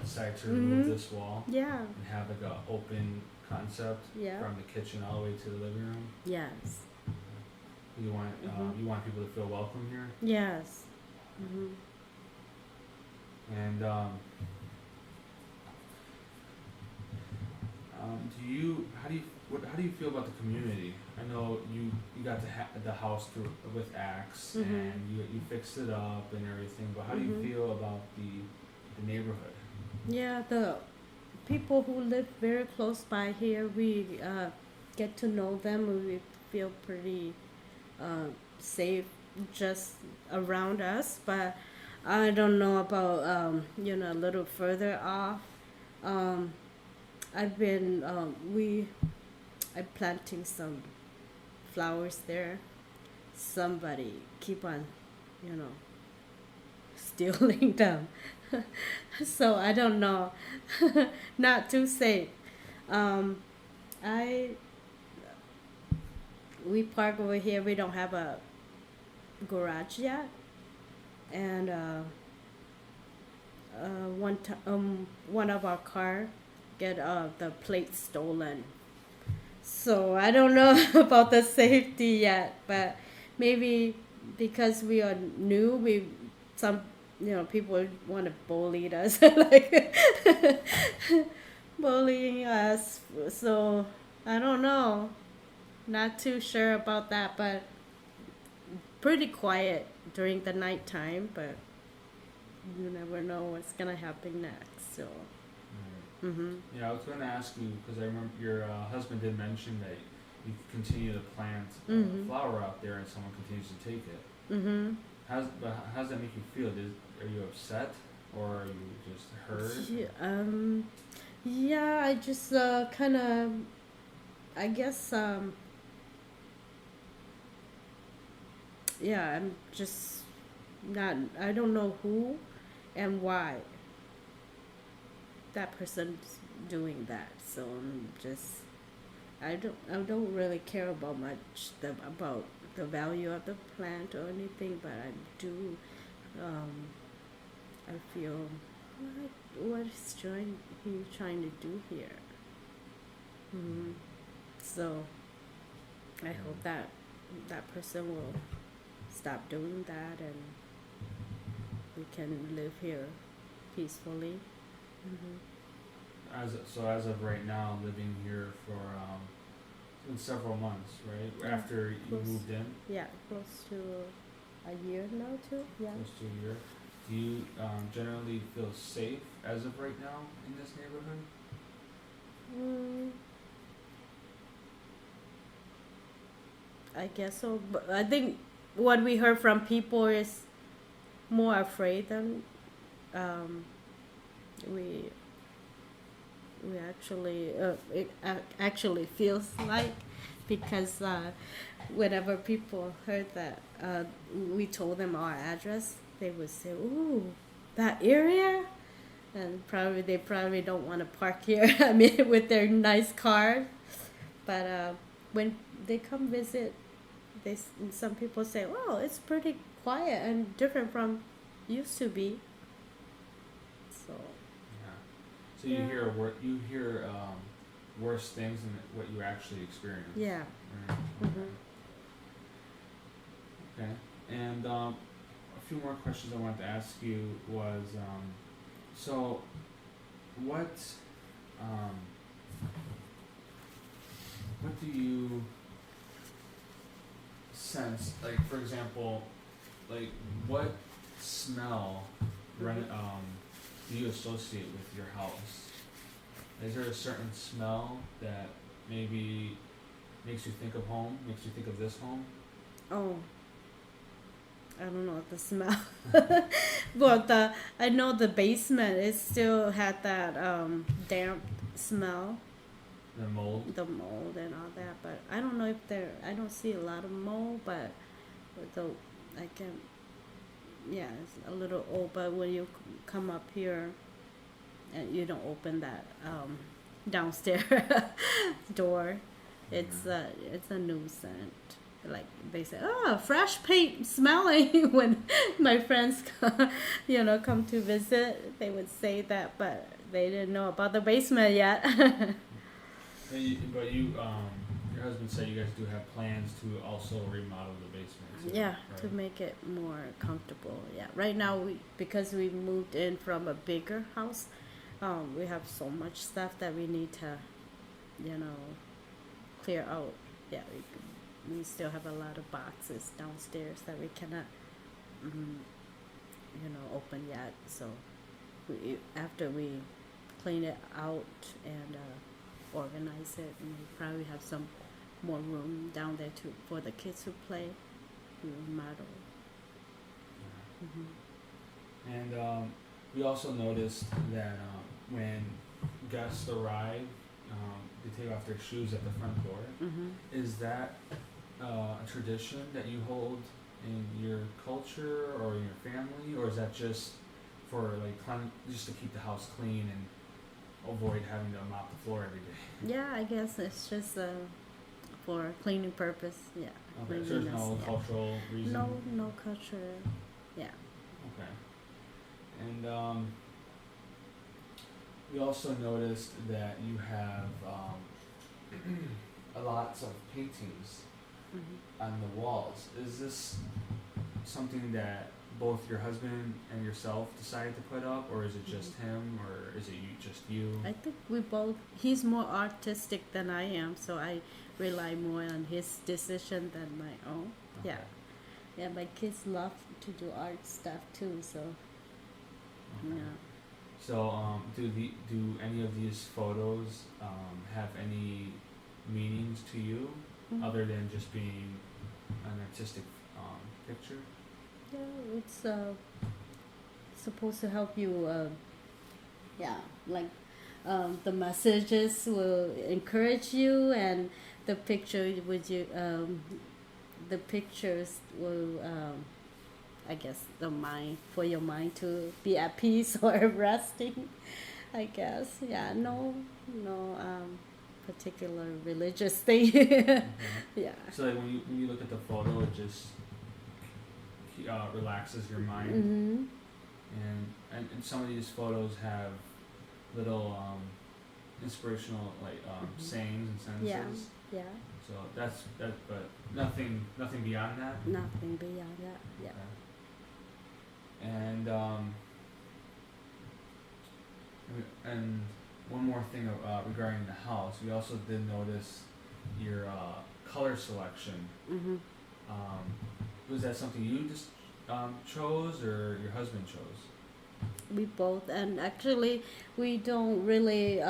decided to remove Mhm. this wall Yeah. and have like a open concept Yeah. from the kitchen all the way to the living room? Yes. You want people to feel welcome here, Yes. Mhm. and how do you feel about the community? I know you got the house with Axe, Mhm. and you fixed it up and everything, but how do you Mhm. feel about the neighborhood? Yeah, the people who live very close by here, we get to know them. We feel pretty safe just around us, but I don't know about a little further off. Um, I've been I'm planting some flowers there. Somebody keep on, you know, stealing them. So I don't know. Not too safe. Um, I we park over here. We don't have a garage yet, and one of our car get the plate stolen. So I don't know about the safety yet, but maybe because we are new, some people want to bully us like bullying us. So I don't know. Not too sure about that, but pretty quiet during the nighttime. But you never know what's gonna happen next. So. Mhm. Yeah, I was going to ask you because I remember your husband did mention that you continue to plant Mhm. flower out there, and someone continues to take it. Mhm. How does that make you feel? Are you upset, or are you just hurt? Yeah, I just kind of, I guess, yeah, I'm just not, I don't know who and why that person's doing that. So I'm just, I don't really care about much about the value of the plant or anything, but I do, I feel, what is he trying to do here? So I hope that person will stop doing that and we can live here peacefully. As of right now, living here for it's been several months, right? Yeah, After you close. moved in, Yeah, close to a year now too. Yeah. close to a year. Do you generally feel safe as of right now in this neighborhood? Mm, I guess so, but I think what we heard from people is more afraid than um, we we actually actually feels like, because whenever people heard that we told them our address, they would say, "Ooh, that area," and they probably don't want to park here. I mean, with their nice car, but when they come visit, some people say, "Oh, it's pretty quiet and different from used to be." So Yeah. So you Yeah. hear worse things than what you actually experience. yeah. Right. Mhm. Okay. And a few more questions I wanted to ask you was, so what um, what do you sense? Like, for example, like what smell do you associate with your house? Is there a certain smell that maybe makes you think of home, makes you think of this home? Oh, I don't know the smell, but I know the basement it still had that damp smell, The mold? the mold and all that. But I don't know if I don't see a lot of mold, but the I can, yeah, it's a little old. But when you come up here and you don't open that downstairs door, it's a new scent. Like they say, oh, fresh paint smelling. When my friends, come to visit, they would say that, but they didn't know about the basement yet. But your husband said you guys do have plans to also remodel the basement too, Yeah, right? to make it more comfortable. Yeah, right now because we moved in from a bigger house, we have so much stuff that we need to, clear out. Yeah, we still have a lot of boxes downstairs that we cannot, mm, open yet. So after we clean it out and organize it, and we probably have some more room down there for the kids to play. We remodel. Yeah. And we also noticed that when guests arrive, they take off their shoes at the front door. Is that a tradition that you hold in your culture or in your family, or is that just for just to keep the house clean and avoid having to mop the floor every day? Yeah, I guess it's just for cleaning purpose. Yeah. Okay, so there's no cultural reason? No culture. Yeah. Okay. And we also noticed that you have a lots of paintings on the walls. Is this something that both your husband and yourself decided to put up, or is it just him, or is it just you? I think we both. He's more artistic than I am, so I rely more on his decision than my own. Okay. Yeah. My kids love to do art stuff too, so Okay. yeah. So, do any of these photos have any meanings to you, other than just being an artistic picture? Yeah, it's supposed to help you. Like the messages will encourage you, and the picture would you. The pictures will. I guess for your mind to be at peace or resting. I guess. Yeah. No. Particular religious thing. Yeah. So when you look at the photo, it just relaxes your mind. And some of these photos have little inspirational like sayings and Yeah, sentences. yeah. So that's that, but nothing beyond that. Nothing beyond that. Yeah. Okay. And one more thing regarding the house, we also did notice your color selection. Mhm. Was that something you just chose or your husband chose? We both, and actually, we don't really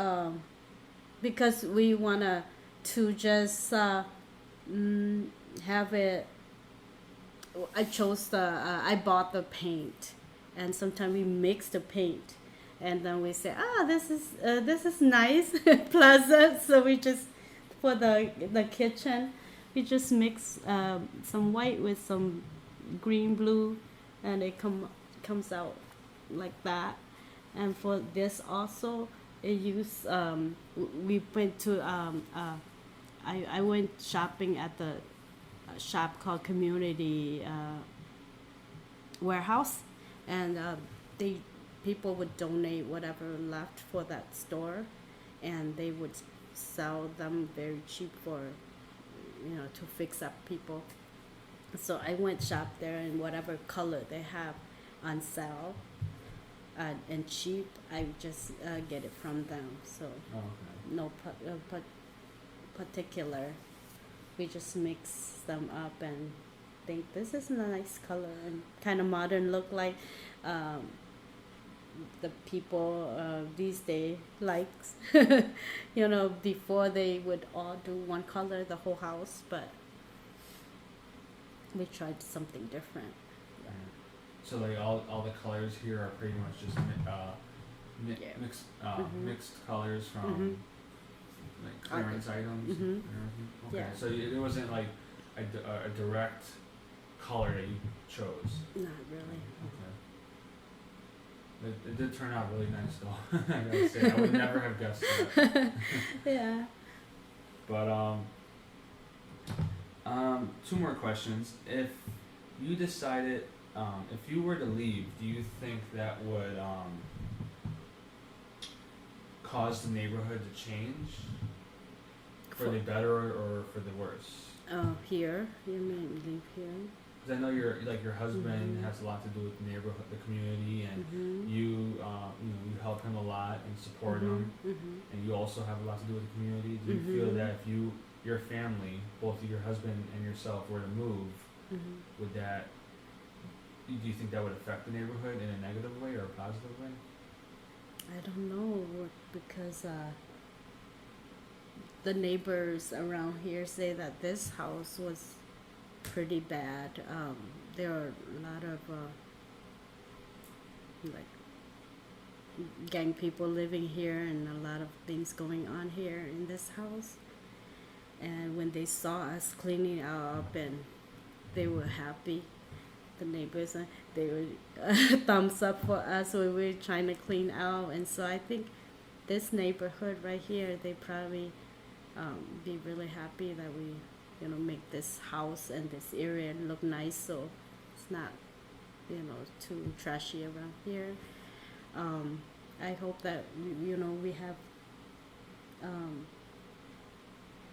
because we wanna to just have it. I chose the I bought the paint, and sometimes we mix the paint, and then we say, this is nice, pleasant. So we just for the kitchen, we just mix some white with some green blue, and it comes out like that. And for this also, we went to I went shopping at the shop called Community Warehouse, and they people would donate whatever left for that store, and they would sell them very cheap for to fix up people. So I went shop there, and whatever color they have on sale and cheap, I just get it from them. So Oh, okay. no particular. We just mix them up and think this is a nice color and kind of modern look, like the people these days likes. Before they would all do one color the whole house, but we tried something different. Yeah. So like all the colors here are pretty much just mixed mixed colors from Mhm. like clearance items Mhm. and everything. Okay, Yeah. so it wasn't like a direct color that you chose. Not really. Okay. It did turn out really nice though. I gotta say, I would never have guessed that. Yeah. But two more questions. If you decided, if you were to leave, do you think that would cause the neighborhood to change for the better or for the worse? Oh, here? You mean live here? Because I know your husband Mhm. has a lot to do with the neighborhood, the community, and Mhm. you help him a lot and support him, Mhm. and you also have a lot to do with the community. Do you feel Mhm. that if your family, both of your husband and yourself, were to move, Mhm. would that do you think that would affect the neighborhood in a negative way or a positive way? I don't know because the neighbors around here say that this house was pretty bad. There are a lot of like gang people living here, and a lot of things going on here in this house. And when they saw us cleaning up, and they were happy, the neighbors, they were thumbs up for us when we were trying to clean out. And so I think this neighborhood right here, they probably be really happy that we make this house and this area look nice, so it's not too trashy around here. I hope that we have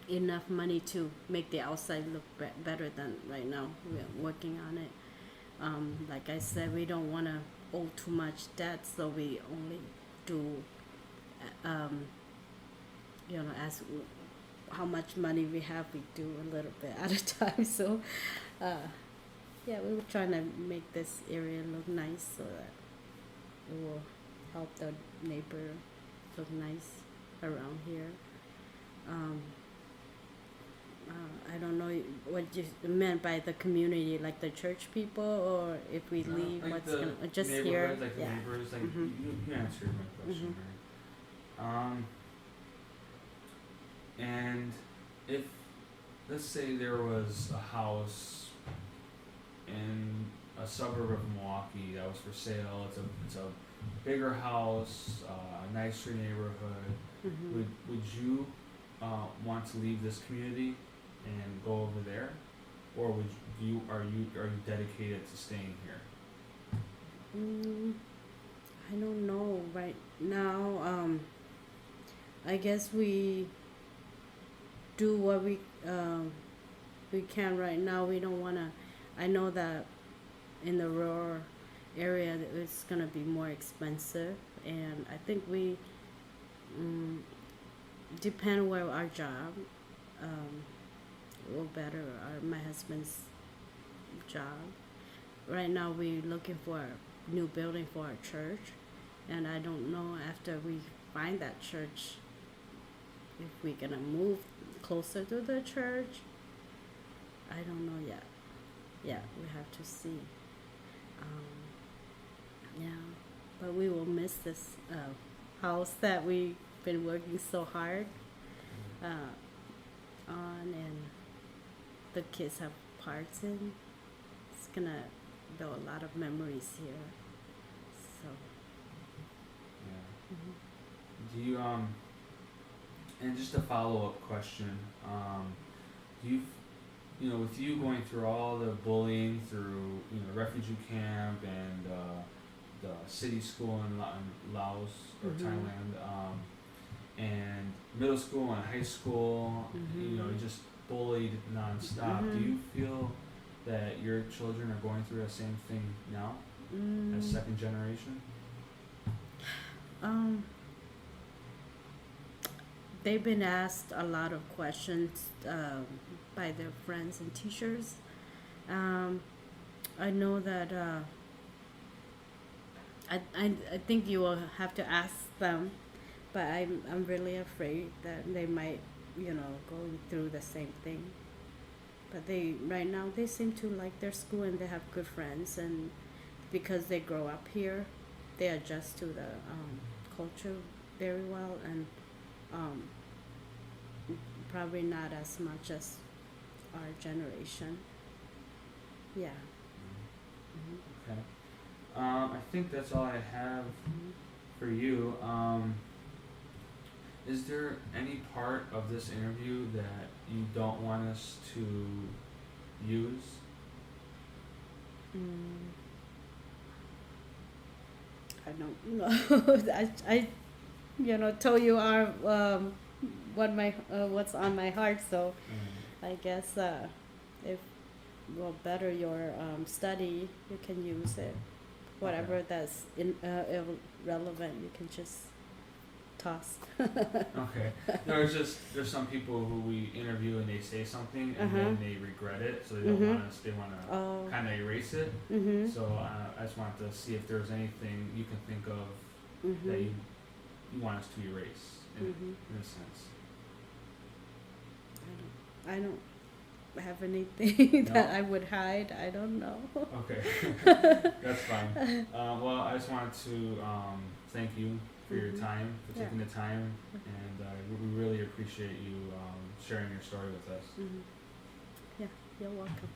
enough money to make the outside look better than right now. We're working on it. Like I said, we don't want to owe too much debt, so we only do as how much money we have, we do a little bit at a time. So yeah, we were trying to make this area look nice so that it will help the neighbor look nice around here. I don't know what you meant by the community, like the church people, or if we leave, Like what's the gonna just here? neighborhood, like the Yeah. neighbors, like Mhm. you answered my question, right? And if let's say there was a house in a suburb of Milwaukee that was for sale. It's a bigger house, a nicer neighborhood. Mhm. Would you want to leave this community and go over there, or are you dedicated to staying here? I don't know right now. I guess we do what we can right now. We don't wanna. I know that in the rural area it's gonna be more expensive, and I think we depend where our job will better my husband's job. Right now we're looking for a new building for our church, and I don't know after we find that church if we're gonna move closer to the church. I don't know yet. Yeah, we have to see. Yeah, but we will miss this house that we've been working so hard on, and the kids have parts in. It's gonna build a lot of memories here. So. Yeah. Mhm. Do you and just a follow up question, do you with you going through all the bullying through refugee camp and the city school in Laos or Mhm. Thailand, and middle school and high school, you just bullied nonstop. Do you feel that your children are going through the same thing now as second generation? They've been asked a lot of questions by their friends and teachers. I know that I think you will have to ask them, but I'm really afraid that they might go through the same thing. But right now they seem to like their school and they have good friends, and because they grow up here, they adjust to the culture very well, and probably not as much as our generation. Yeah. Okay. I think that's all I have for you. Is there any part of this interview that you don't want us to use? I don't know. I told you our what's on my heart. So I guess if better your study, you can use it. Whatever that's irrelevant, you can just toss. Okay. No, there's some people who we interview and they say something and then they regret it, so they don't want us. They want to kind of erase it. So I just wanted to see if there's anything you can think of that you want us to erase in a sense. I don't have anything No? that I would hide. I don't know. Okay, that's fine. Well, I just wanted to thank you for your time, for taking the time, and we really appreciate you sharing your story with us. Yeah, you're welcome.